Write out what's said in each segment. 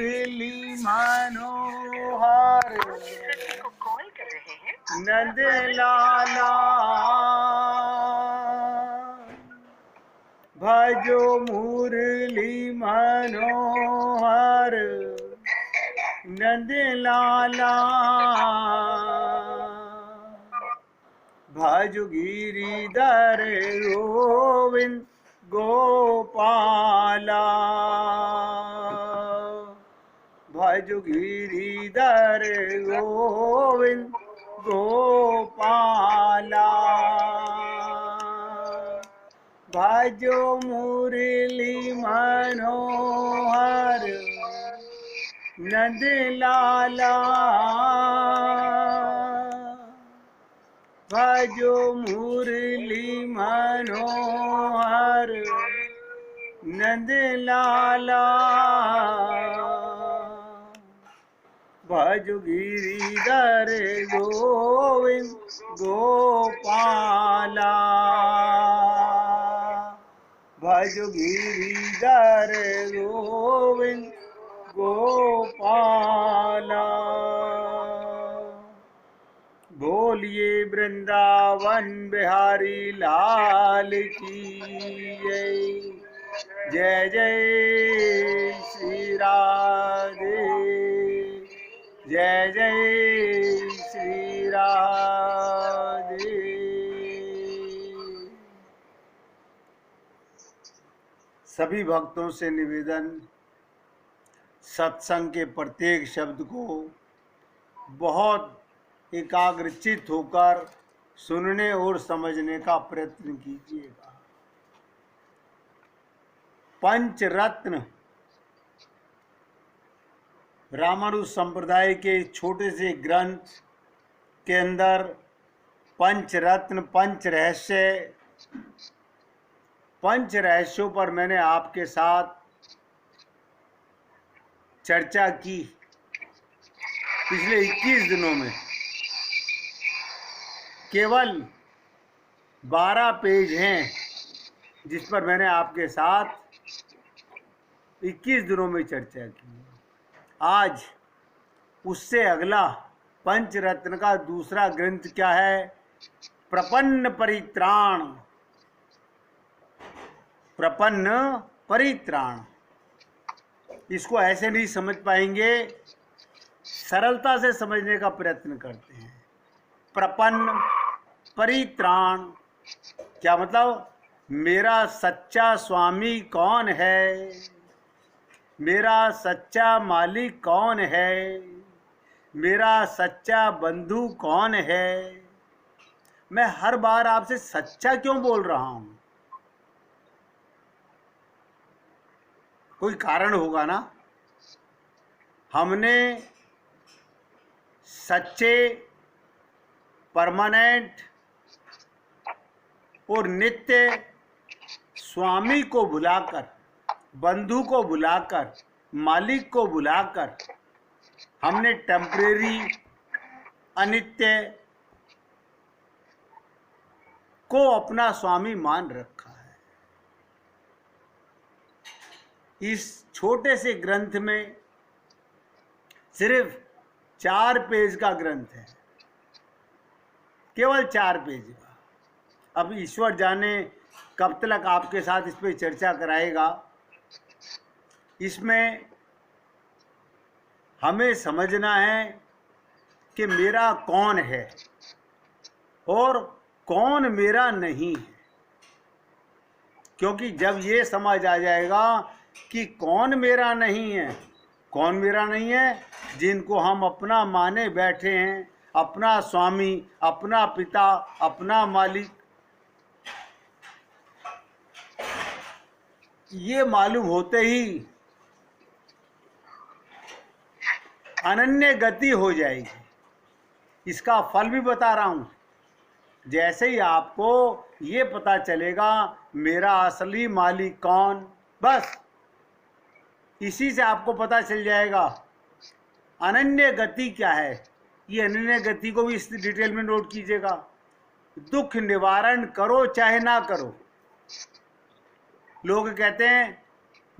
मुरली मनोहर नंद लाला भजो मुरली मनोहर नंद लाला भजो गिरिधर गोविंद गोपाला भजो गिरिधर गोविंद गोपाला भजो मुरली मनोहर नंद लाला भजो मुरली मनोहर नंद लाला भजो गिरिधर गोविंद गोपाला भजो गिरिधर गोविंद गोपाला। बोलिए वृंदावन बिहारी लाल की जय जय श्री राधे जय जय श्री राधे। सभी भक्तों से निवेदन, सत्संग के प्रत्येक शब्द को बहुत एकाग्रचित होकर सुनने और समझने का प्रयत्न कीजिएगा। पंचरत्न रामानुज संप्रदाय के छोटे से ग्रंथ के अंदर पंचरत्न पंच रहस्यों पर मैंने आपके साथ चर्चा की। पिछले 21 दिनों में केवल 12 पेज हैं जिस पर मैंने आपके साथ 21 दिनों में चर्चा की। आज उससे अगला पंचरत्न का दूसरा ग्रंथ क्या है? प्रपन्न परित्राण। प्रपन्न परित्राण, इसको ऐसे नहीं समझ पाएंगे, सरलता से समझने का प्रयत्न करते हैं। प्रपन्न परित्राण क्या मतलब? मेरा सच्चा स्वामी कौन है, मेरा सच्चा मालिक कौन है, मेरा सच्चा बंधु कौन है। मैं हर बार आपसे सच्चा क्यों बोल रहा हूं? कोई कारण होगा ना। हमने सच्चे, परमानेंट और नित्य स्वामी को भुलाकर, बंधु को भुलाकर, मालिक को भुलाकर हमने टेम्परेरी, अनित्य को अपना स्वामी मान रखा है। इस छोटे से ग्रंथ में सिर्फ 4 पेज का ग्रंथ है, केवल 4 पेज का। अब ईश्वर जाने कब तक आपके साथ इस पर चर्चा कराएगा। इसमें हमें समझना है कि मेरा कौन है और कौन मेरा नहीं है। क्योंकि जब ये समझ आ जाएगा कि कौन मेरा नहीं है, कौन मेरा नहीं है, जिनको हम अपना माने बैठे हैं, अपना स्वामी, अपना पिता, अपना मालिक, ये मालूम होते ही अनन्य गति हो जाएगी। इसका फल भी बता रहा हूं। जैसे ही आपको ये पता चलेगा मेरा असली मालिक कौन, बस इसी से आपको पता चल जाएगा अनन्य गति क्या है। ये अनन्य गति को भी इस डिटेल में नोट कीजिएगा। दुख निवारण करो चाहे ना करो। लोग कहते हैं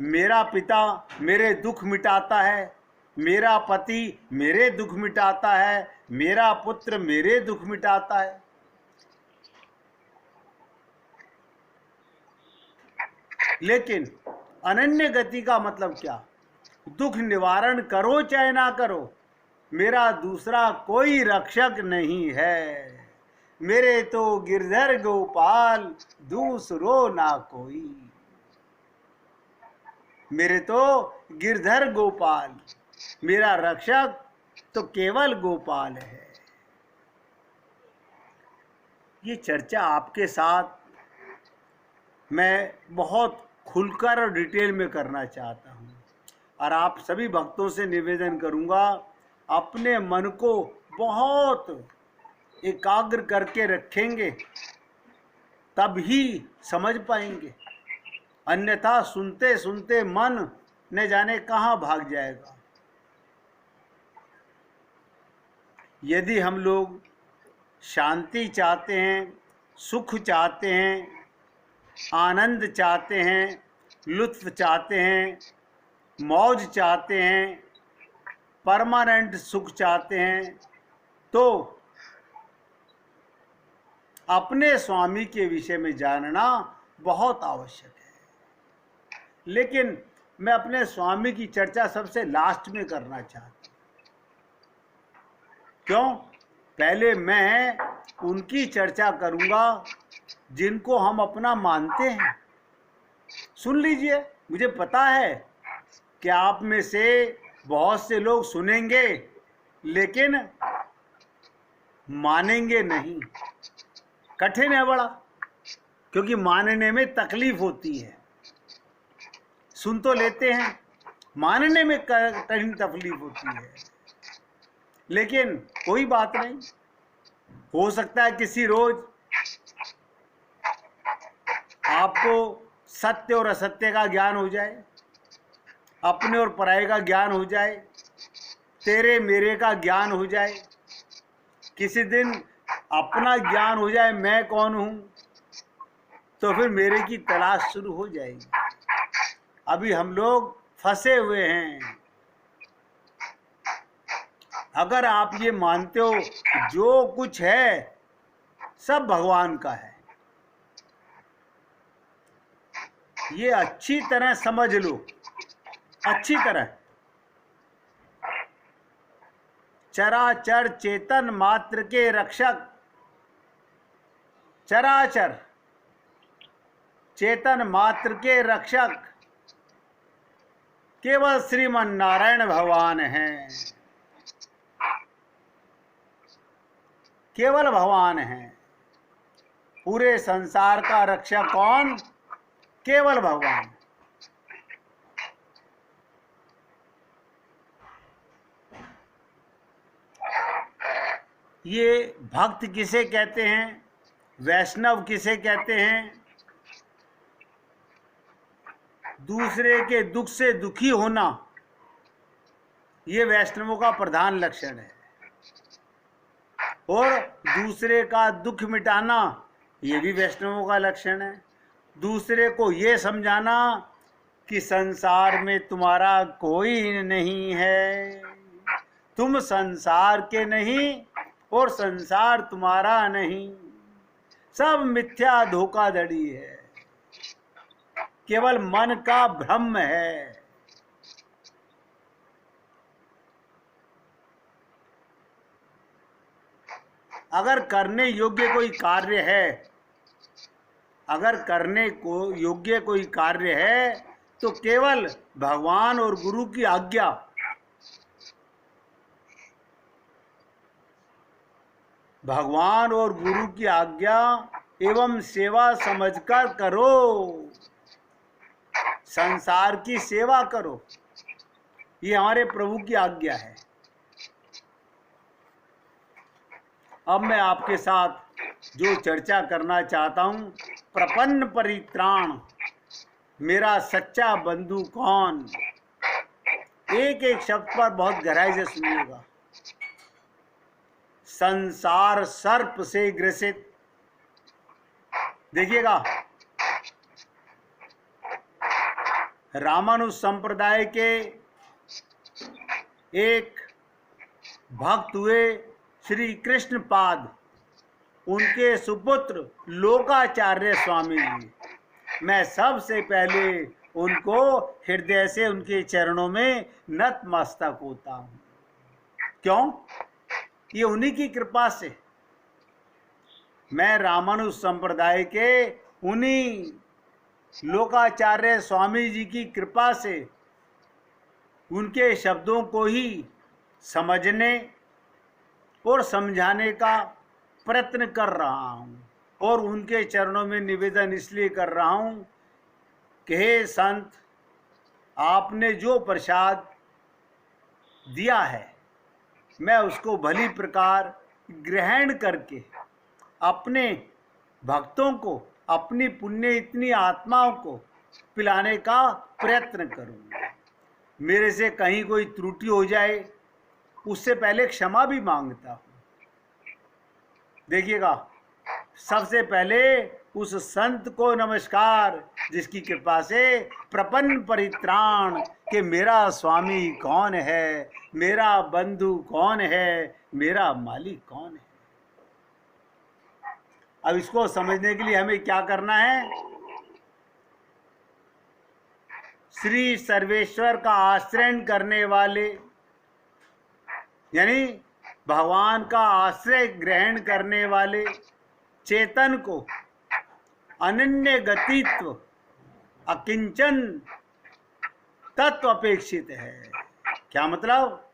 मेरा पिता मेरे दुख मिटाता है, मेरा पति मेरे दुख मिटाता है, मेरा पुत्र मेरे दुख मिटाता है। लेकिन अनन्य गति का मतलब क्या? दुख निवारण करो चाहे ना करो, मेरा दूसरा कोई रक्षक नहीं है। मेरे तो गिरधर गोपाल दूसरो ना कोई। मेरे तो गिरधर गोपाल, मेरा रक्षक तो केवल गोपाल है। ये चर्चा आपके साथ मैं बहुत खुलकर और डिटेल में करना चाहता हूँ, और आप सभी भक्तों से निवेदन करूँगा, अपने मन को बहुत एकाग्र करके रखेंगे तब ही समझ पाएंगे, अन्यथा सुनते सुनते मन न जाने कहाँ भाग जाएगा। यदि हम लोग शांति चाहते हैं, सुख चाहते हैं, आनंद चाहते हैं, लुत्फ चाहते हैं, मौज चाहते हैं, परमानेंट सुख चाहते हैं, तो अपने स्वामी के विषय में जानना बहुत आवश्यक है। लेकिन मैं अपने स्वामी की चर्चा सबसे लास्ट में करना चाहता हूँ। क्यों? पहले मैं उनकी चर्चा करूंगा जिनको हम अपना मानते हैं। सुन लीजिए, मुझे पता है कि आप में से बहुत से लोग सुनेंगे लेकिन मानेंगे नहीं। कठिन है बड़ा, क्योंकि मानने में तकलीफ होती है। सुन तो लेते हैं, मानने में कठिन तकलीफ होती है। लेकिन कोई बात नहीं, हो सकता है किसी रोज आपको सत्य और असत्य का ज्ञान हो जाए, अपने और पराये का ज्ञान हो जाए, तेरे मेरे का ज्ञान हो जाए। किसी दिन अपना ज्ञान हो जाए, मैं कौन हूं, तो फिर मेरे की तलाश शुरू हो जाएगी। अभी हम लोग फंसे हुए हैं। अगर आप ये मानते हो कि जो कुछ है सब भगवान का है, ये अच्छी तरह समझ लो, अच्छी तरह। चराचर चेतन मात्र के रक्षक, चराचर चेतन मात्र के रक्षक केवल श्रीमन नारायण भगवान हैं। केवल भगवान हैं। पूरे संसार का रक्षक कौन? केवल भगवान। ये भक्त किसे कहते हैं? वैष्णव किसे कहते हैं? दूसरे के दुख से दुखी होना, ये वैष्णवों का प्रधान लक्षण है। और दूसरे का दुख मिटाना, ये भी वैष्णवों का लक्षण है। दूसरे को ये समझाना कि संसार में तुम्हारा कोई नहीं है, तुम संसार के नहीं और संसार तुम्हारा नहीं, सब मिथ्या धोखाधड़ी है, केवल मन का भ्रम है। अगर करने योग्य कोई कार्य है, अगर करने को योग्य कोई कार्य है, तो केवल भगवान और गुरु की आज्ञा, भगवान और गुरु की आज्ञा एवं सेवा समझकर करो। संसार की सेवा करो, ये हमारे प्रभु की आज्ञा है। अब मैं आपके साथ जो चर्चा करना चाहता हूं, प्रपन्न परित्राण मेरा सच्चा बंधु कौन। एक एक शब्द पर बहुत गहराई से सुनिएगा। संसार सर्प से ग्रसित, देखिएगा, रामानुज संप्रदाय के एक भक्त हुए श्री कृष्ण पाद, उनके सुपुत्र लोकाचार्य स्वामी जी। मैं सबसे पहले उनको हृदय से उनके चरणों में नतमस्तक होता हूँ। क्यों? ये उन्हीं की कृपा से। मैं रामानुज संप्रदाय के उन्हीं लोकाचार्य स्वामी जी की कृपा से उनके शब्दों को ही समझने और समझाने का प्रयत्न कर रहा हूँ, और उनके चरणों में निवेदन इसलिए कर रहा हूँ कि हे संत, आपने जो प्रसाद दिया है मैं उसको भली प्रकार ग्रहण करके अपने भक्तों को, अपनी पुण्य इतनी आत्माओं को पिलाने का प्रयत्न करूँगा। मेरे से कहीं कोई त्रुटि हो जाए उससे पहले क्षमा भी मांगता हूँ। देखिएगा, सबसे पहले उस संत को नमस्कार जिसकी कृपा से प्रपन्न परित्राण के मेरा स्वामी कौन है, मेरा बंधु कौन है, मेरा मालिक कौन है। अब इसको समझने के लिए हमें क्या करना है? श्री सर्वेश्वर का आश्रय करने वाले, यानी भगवान का आश्रय ग्रहण करने वाले चेतन को अनन्य गतित्व, अकिंचन तत्व अपेक्षित है। क्या मतलब?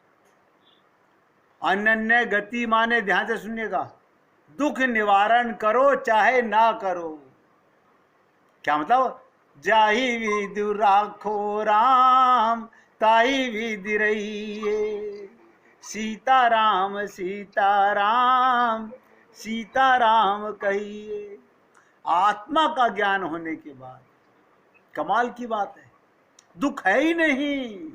अनन्य गति माने, ध्यान से सुनिएगा, दुख निवारण करो चाहे ना करो। क्या मतलब? जाहि विधि राखो राम ताहि विधि रहिए, सीताराम सीताराम सीताराम कहिए। आत्मा का ज्ञान होने के बाद कमाल की बात है, दुख है ही नहीं।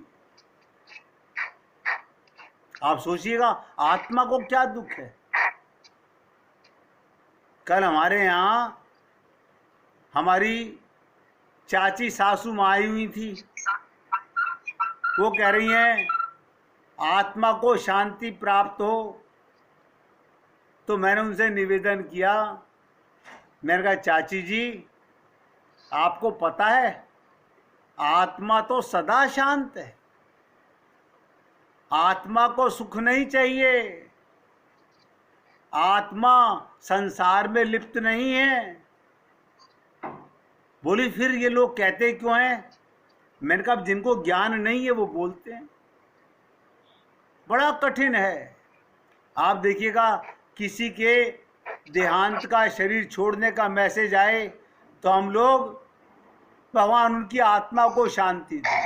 आप सोचिएगा, आत्मा को क्या दुख है? कल हमारे यहाँ हमारी चाची सासू माँ आई हुई थी। वो कह रही हैं आत्मा को शांति प्राप्त हो। तो मैंने उनसे निवेदन किया, मैंने कहा चाची जी, आपको पता है आत्मा तो सदा शांत है, आत्मा को सुख नहीं चाहिए, आत्मा संसार में लिप्त नहीं है। बोली फिर ये लोग कहते क्यों हैं? मैंने कहा जिनको ज्ञान नहीं है वो बोलते हैं। बड़ा कठिन है। आप देखिएगा, किसी के देहांत का, शरीर छोड़ने का मैसेज आए तो हम लोग भगवान उनकी आत्मा को शांति दे।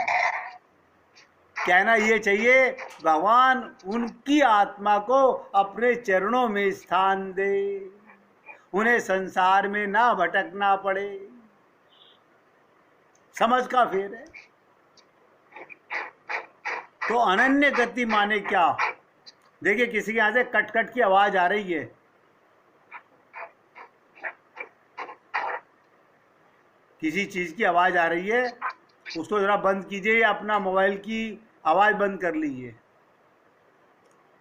कहना ये चाहिए भगवान उनकी आत्मा को अपने चरणों में स्थान दे, उन्हें संसार में ना भटकना पड़े। समझ का फेर है। तो अनन्य गति माने क्या? देखिए, किसी के यहां से कट कट की आवाज आ रही है। किसी चीज की आवाज आ रही है, उसको जरा बंद कीजिए या अपना मोबाइल की आवाज बंद कर लीजिए।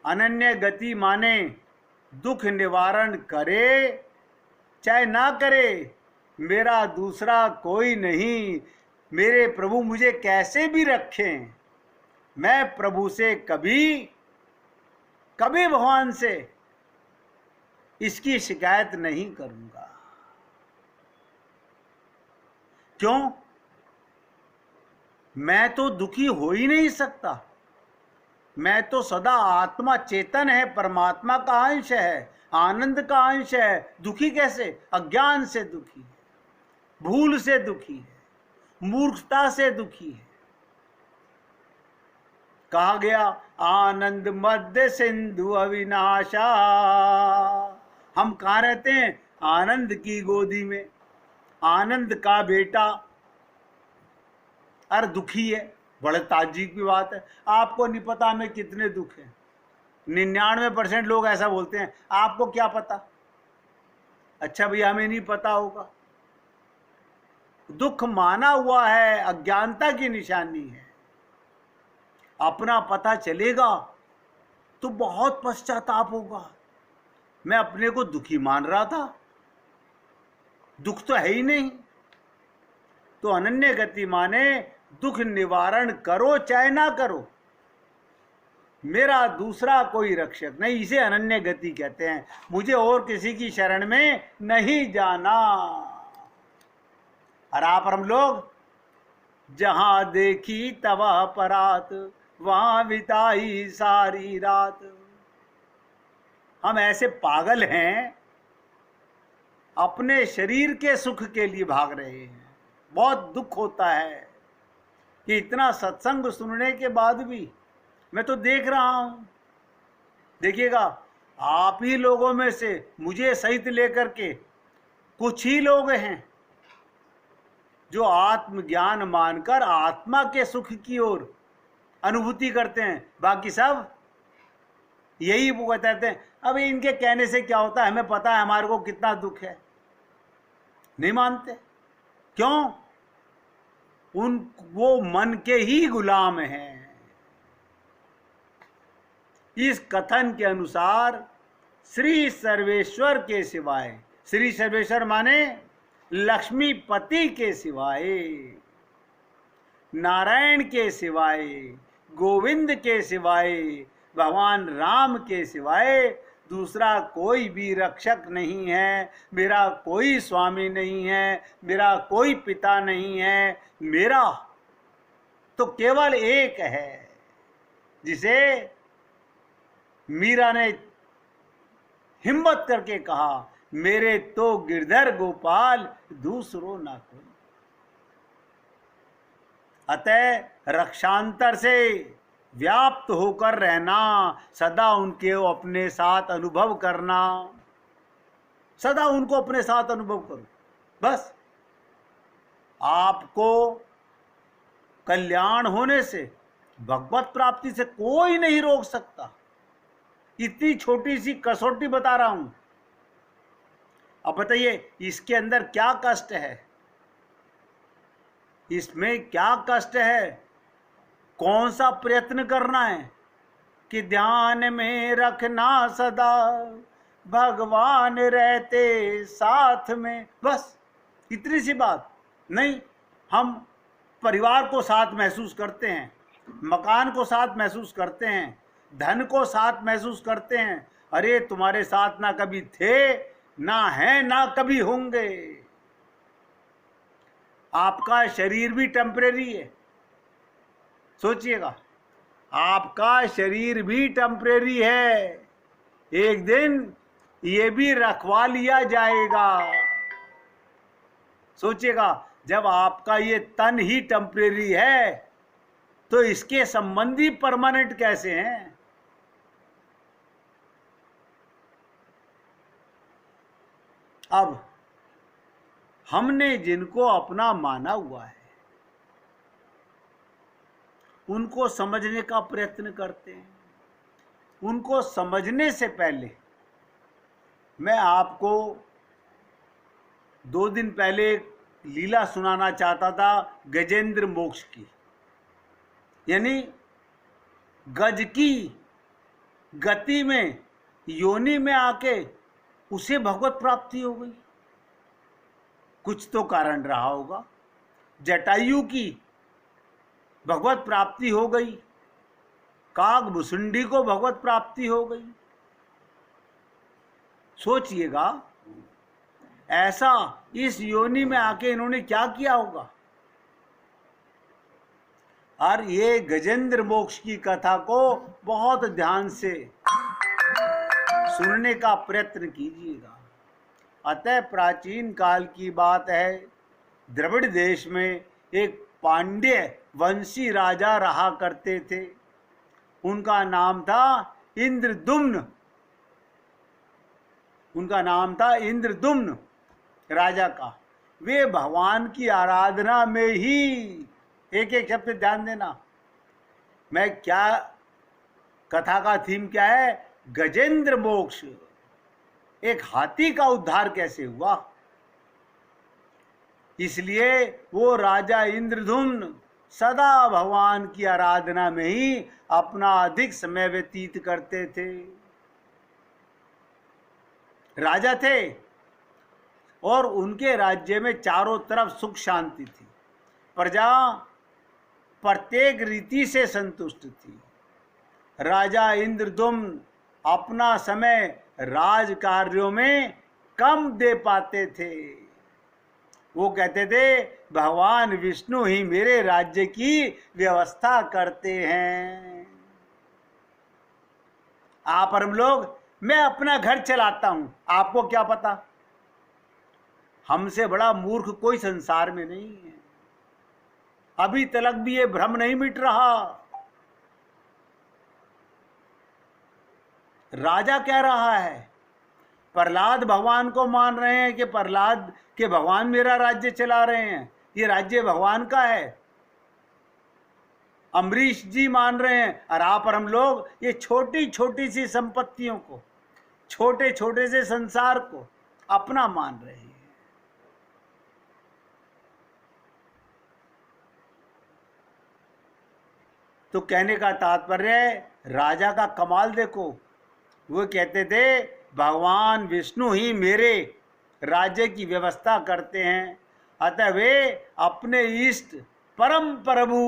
अनन्य गति माने दुख निवारण करे चाहे ना करे, मेरा दूसरा कोई नहीं। मेरे प्रभु मुझे कैसे भी रखें, मैं प्रभु से कभी कभी भगवान से इसकी शिकायत नहीं करूंगा। क्यों? मैं तो दुखी हो ही नहीं सकता। मैं तो सदा आत्मा चेतन है, परमात्मा का अंश है, आनंद का अंश है। दुखी कैसे? अज्ञान से दुखी है, भूल से दुखी है, मूर्खता से दुखी है। कहा गया आनंद मध्य सिंधु अविनाशा। हम कहाँ रहते हैं? आनंद की गोदी में, आनंद का बेटा, और दुखी है। बड़े ताज्जुब की बात है। आपको नहीं पता हमें कितने दुख हैं। 99% लोग ऐसा बोलते हैं, आपको क्या पता। अच्छा भैया, हमें नहीं पता होगा। दुख माना हुआ है, अज्ञानता की निशानी है। अपना पता चलेगा तो बहुत पश्चाताप होगा। मैं अपने को दुखी मान रहा था, दुख तो है ही नहीं। तो अनन्य गति माने दुख निवारण करो चाहे ना करो, मेरा दूसरा कोई रक्षक नहीं। इसे अनन्य गति कहते हैं। मुझे और किसी की शरण में नहीं जाना। और आप हम लोग जहां देखी तवा परात, वहां बिताई सारी रात। हम ऐसे पागल हैं, अपने शरीर के सुख के लिए भाग रहे हैं। बहुत दुख होता है कि इतना सत्संग सुनने के बाद भी, मैं तो देख रहा हूं, देखिएगा, आप ही लोगों में से मुझे सहित लेकर के कुछ ही लोग हैं जो आत्मज्ञान मानकर आत्मा के सुख की ओर अनुभूति करते हैं। बाकी सब यही वो बताते हैं, अब इनके कहने से क्या होता है, हमें पता है हमारे को कितना दुख है। नहीं मानते। क्यों? वो मन के ही गुलाम हैं। इस कथन के अनुसार श्री सर्वेश्वर के सिवाय, श्री सर्वेश्वर माने लक्ष्मीपति के सिवाय, नारायण के सिवाय, गोविंद के सिवाय, भगवान राम के सिवाय दूसरा कोई भी रक्षक नहीं है। मेरा कोई स्वामी नहीं है, मेरा कोई पिता नहीं है। मेरा तो केवल एक है, जिसे मीरा ने हिम्मत करके कहा, मेरे तो गिरधर गोपाल दूसरो ना कोई। अतः रक्षांतर से व्याप्त होकर रहना, सदा उनके अपने साथ अनुभव करना, सदा उनको अपने साथ अनुभव करो। बस आपको कल्याण होने से, भगवत प्राप्ति से कोई नहीं रोक सकता। इतनी छोटी सी कसौटी बता रहा हूं। अब बताइए इसके अंदर क्या कष्ट है, इसमें क्या कष्ट है? कौन सा प्रयत्न करना है कि ध्यान में रखना सदा भगवान रहते साथ में। बस इतनी सी बात नहीं। हम परिवार को साथ महसूस करते हैं, मकान को साथ महसूस करते हैं, धन को साथ महसूस करते हैं। अरे तुम्हारे साथ ना कभी थे, ना हैं, ना कभी होंगे। आपका शरीर भी टेम्परेरी है। सोचिएगा, आपका शरीर भी टेम्परेरी है। एक दिन ये भी रखवा लिया जाएगा। सोचिएगा, जब आपका ये तन ही टेम्परेरी है तो इसके संबंधी परमानेंट कैसे हैं? अब हमने जिनको अपना माना हुआ है उनको समझने का प्रयत्न करते हैं। उनको समझने से पहले मैं आपको 2 दिन पहले एक लीला सुनाना चाहता था गजेंद्र मोक्ष की। यानी गज की गति में, योनि में आके उसे भगवत प्राप्ति हो गई। कुछ तो कारण रहा होगा। जटायु की भगवत प्राप्ति हो गई, काग भुसुंडी को भगवत प्राप्ति हो गई। सोचिएगा, ऐसा इस योनि में आके इन्होंने क्या किया होगा। और ये गजेंद्र मोक्ष की कथा को बहुत ध्यान से सुनने का प्रयत्न कीजिएगा। अतः प्राचीन काल की बात है, द्रविड़ देश में एक पांड्य वंशी राजा रहा करते थे। उनका नाम था इंद्रदुम्न। उनका नाम था इंद्रदुम्न राजा का। वे भगवान की आराधना में ही, एक एक शब्द ध्यान देना, मैं क्या, कथा का थीम क्या है? गजेंद्र मोक्ष। एक हाथी का उद्धार कैसे हुआ। इसलिए वो राजा इंद्रद्युम्न सदा भगवान की आराधना में ही अपना अधिक समय व्यतीत करते थे। राजा थे और उनके राज्य में चारों तरफ सुख शांति थी। प्रजा प्रत्येक रीति से संतुष्ट थी। राजा इंद्रद्युम्न अपना समय राज कार्यों में कम दे पाते थे। वो कहते थे भगवान विष्णु ही मेरे राज्य की व्यवस्था करते हैं। आप और हम लोग, मैं अपना घर चलाता हूं, आपको क्या पता? हमसे बड़ा मूर्ख कोई संसार में नहीं है। अभी तक भी ये भ्रम नहीं मिट रहा। राजा कह रहा है, प्रहलाद भगवान को मान रहे हैं कि प्रहलाद के भगवान मेरा राज्य चला रहे हैं, ये राज्य भगवान का है। अम्बरीश जी मान रहे हैं, और आप और हम लोग ये छोटी छोटी सी संपत्तियों को, छोटे छोटे से संसार को अपना मान रहे हैं। तो कहने का तात्पर्य, राजा का कमाल देखो। वो कहते थे भगवान विष्णु ही मेरे राज्य की व्यवस्था करते हैं, अतः वे अपने इष्ट परम प्रभु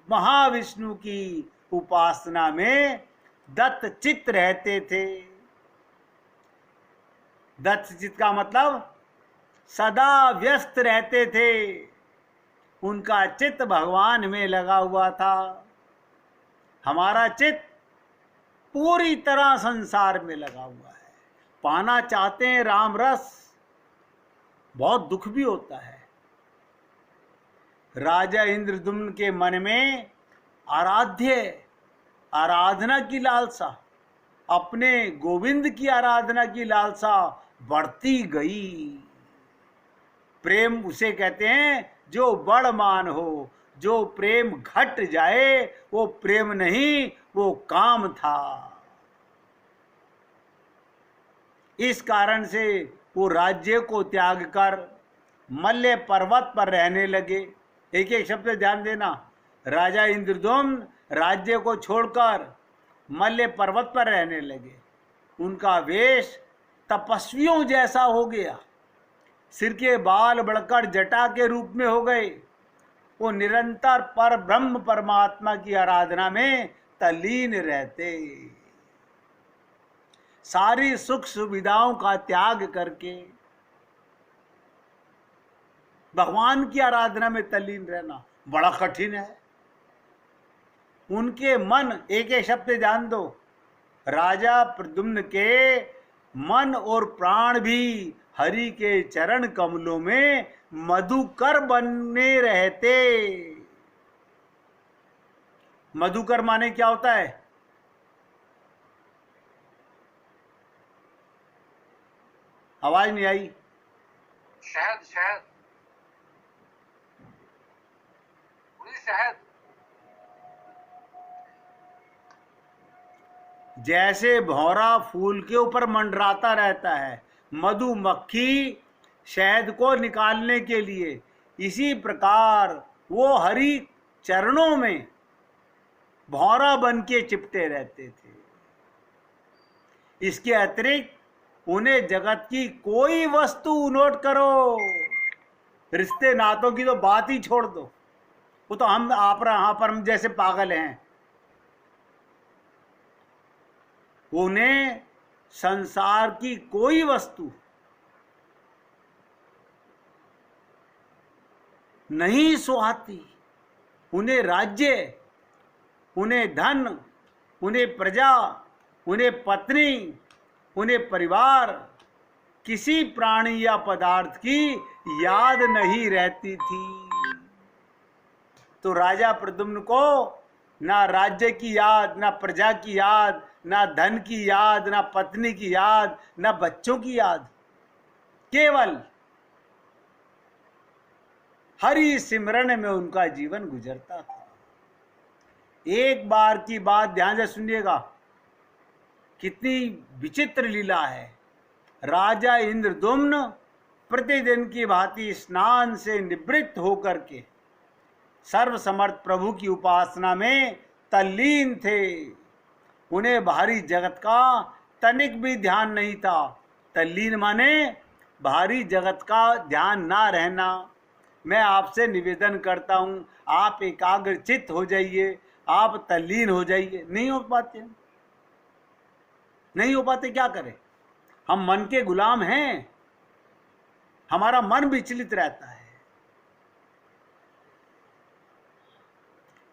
महाविष्णु की उपासना में दत्तचित्त रहते थे। दत्तचित्त का मतलब सदा व्यस्त रहते थे। उनका चित्त भगवान में लगा हुआ था। हमारा चित्त पूरी तरह संसार में लगा हुआ है। पाना चाहते हैं राम रस, बहुत दुख भी होता है। राजा इंद्रद्युम्न के मन में आराधना की लालसा, अपने गोविंद की आराधना की लालसा बढ़ती गई। प्रेम उसे कहते हैं जो बड़ मान हो। जो प्रेम घट जाए वो प्रेम नहीं, वो काम था। इस कारण से वो राज्य को त्याग कर मल्य पर्वत पर रहने लगे। एक एक शब्द ध्यान देना। राजा इंद्रद्युम्न राज्य को छोड़कर मल्य पर्वत पर रहने लगे। उनका वेश तपस्वियों जैसा हो गया। सिर के बाल बढ़कर जटा के रूप में हो गए। वो निरंतर पर ब्रह्म परमात्मा की आराधना में तल्लीन रहते। सारी सुख सुविधाओं का त्याग करके भगवान की आराधना में तल्लीन रहना बड़ा कठिन है। उनके मन, एक एक शब्द ध्यान दो, राजा प्रद्युम्न के मन और प्राण भी हरि के चरण कमलों में मधुकर बने रहते। मधुकर माने क्या होता है? आवाज नहीं आई। शहद, शहद, शहद। जैसे भौरा फूल के ऊपर मंडराता रहता है मधुमक्खी शहद को निकालने के लिए, इसी प्रकार वो हरि चरणों में भौरा बन के चिपटे रहते थे। इसके अतिरिक्त उन्हें जगत की कोई वस्तु नोट करो, रिश्ते नातों की तो बात ही छोड़ दो, वो तो हम आप यहाँ पर हम जैसे पागल हैं। उन्हें संसार की कोई वस्तु नहीं सुहाती। उन्हें राज्य, उन्हें धन, उन्हें प्रजा, उन्हें पत्नी, उन्हें परिवार, किसी प्राणी या पदार्थ की याद नहीं रहती थी। तो राजा प्रद्युम्न को ना राज्य की याद, ना प्रजा की याद, ना धन की याद, ना पत्नी की याद, ना बच्चों की याद, केवल हरि सिमरन में उनका जीवन गुजरता था। एक बार की बात ध्यान से सुनिएगा, कितनी विचित्र लीला है। राजा इंद्रद्युम्न प्रतिदिन की भांति स्नान से निवृत्त होकर के सर्वसमर्थ प्रभु की उपासना में तल्लीन थे। उन्हें बाहरी जगत का तनिक भी ध्यान नहीं था। तल्लीन माने बाहरी जगत का ध्यान ना रहना। मैं आपसे निवेदन करता हूं, आप एकाग्रचित्त हो जाइए, आप तल्लीन हो जाइए। नहीं हो पाते, नहीं हो पाते, क्या करें? हम मन के गुलाम हैं, हमारा मन विचलित रहता है।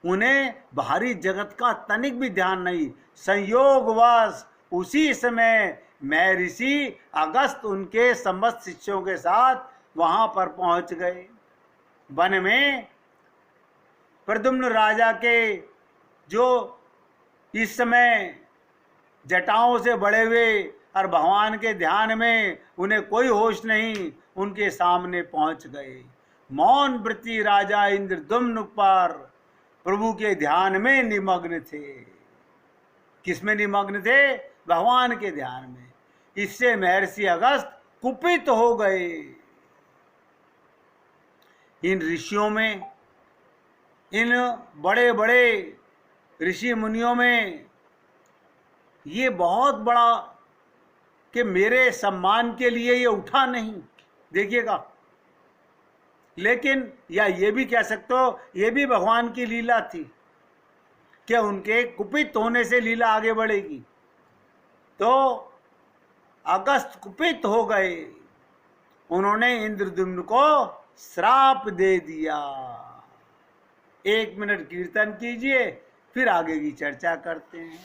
उन्हें बाहरी जगत का तनिक भी ध्यान नहीं। संयोगवश उसी समय मैं ऋषि अगस्त उनके समस्त शिष्यों के साथ वहां पर पहुंच गए। वन में प्रद्युम्न राजा के जो इस समय जटाओं से बड़े हुए और भगवान के ध्यान में उन्हें कोई होश नहीं, उनके सामने पहुंच गए। मौन व्रती राजा इंद्रद्युम्न पर प्रभु के ध्यान में निमग्न थे। किसमें निमग्न थे? भगवान के ध्यान में। इससे महर्षि अगस्त कुपित हो गए। इन ऋषियों में, इन बड़े बड़े ऋषि मुनियों में ये बहुत बड़ा कि मेरे सम्मान के लिए ये उठा नहीं, देखिएगा। लेकिन या ये भी कह सकते हो, ये भी भगवान की लीला थी कि उनके कुपित होने से लीला आगे बढ़ेगी। तो अगस्त कुपित हो गए, उन्होंने इंद्रद्युम्न को श्राप दे दिया। 1 मिनट कीर्तन कीजिए, फिर आगे की चर्चा करते हैं।